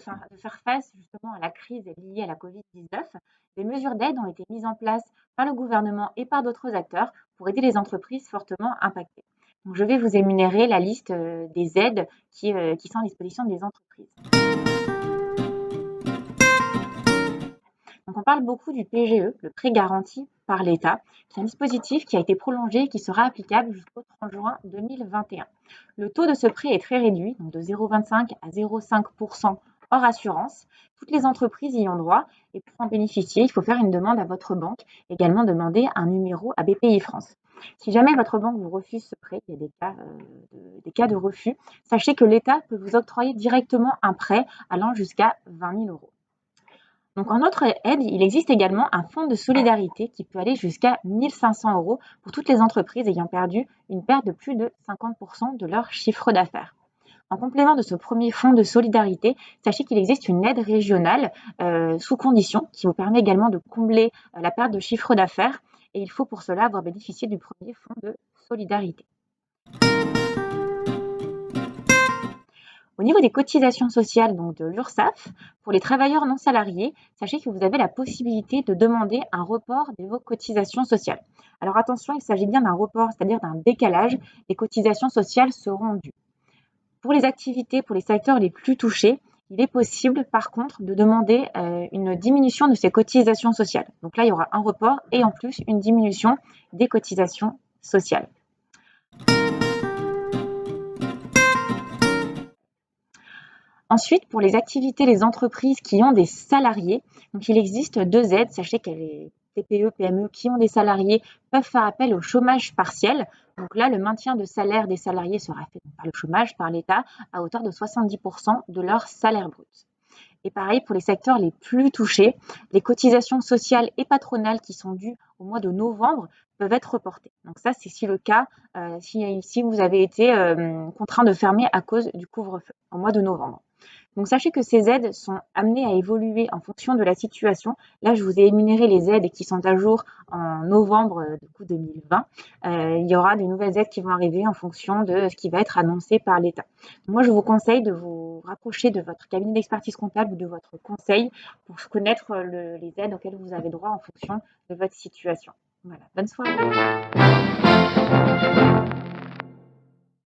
faire face justement à la crise liée à la Covid-19, des mesures d'aide ont été mises en place par le gouvernement et par d'autres acteurs pour aider les entreprises fortement impactées. Donc, je vais vous énumérer la liste des aides qui sont à disposition des entreprises. Donc, on parle beaucoup du PGE, le prêt garanti par l'État, qui est un dispositif qui a été prolongé et qui sera applicable jusqu'au 30 juin 2021. Le taux de ce prêt est très réduit, donc de 0,25 à 0,5% hors assurance. Toutes les entreprises y ont droit et pour en bénéficier, il faut faire une demande à votre banque, également demander un numéro à BPI France. Si jamais votre banque vous refuse ce prêt, il y a des cas de refus, sachez que l'État peut vous octroyer directement un prêt allant jusqu'à 20 000 euros. Donc en autre aide, il existe également un fonds de solidarité qui peut aller jusqu'à 1 500 euros pour toutes les entreprises ayant perdu une perte de plus de 50% de leur chiffre d'affaires. En complément de ce premier fonds de solidarité, sachez qu'il existe une aide régionale sous condition qui vous permet également de combler la perte de chiffre d'affaires et il faut pour cela avoir bénéficié du premier fonds de solidarité. Au niveau des cotisations sociales, donc de l'URSSAF, pour les travailleurs non salariés, sachez que vous avez la possibilité de demander un report de vos cotisations sociales. Alors attention, il s'agit bien d'un report, c'est-à-dire d'un décalage. Les cotisations sociales seront dues. Pour les activités, pour les secteurs les plus touchés, il est possible par contre de demander une diminution de ces cotisations sociales. Donc là, il y aura un report et en plus une diminution des cotisations sociales. Ensuite, pour les activités, les entreprises qui ont des salariés, donc il existe 2 aides. Sachez que les TPE, PME qui ont des salariés peuvent faire appel au chômage partiel. Donc là, le maintien de salaire des salariés sera fait par le chômage, par l'État, à hauteur de 70% de leur salaire brut. Et pareil, pour les secteurs les plus touchés, les cotisations sociales et patronales qui sont dues au mois de novembre peuvent être reportées. Donc ça, c'est si le cas, si vous avez été contraint de fermer à cause du couvre-feu au mois de novembre. Donc sachez que ces aides sont amenées à évoluer en fonction de la situation. Là, je vous ai énuméré les aides qui sont à jour en novembre 2020. Il y aura de nouvelles aides qui vont arriver en fonction de ce qui va être annoncé par l'État. Moi, je vous conseille de vous rapprocher de votre cabinet d'expertise comptable ou de votre conseil pour connaître les aides auxquelles vous avez droit en fonction de votre situation. Voilà, bonne soirée.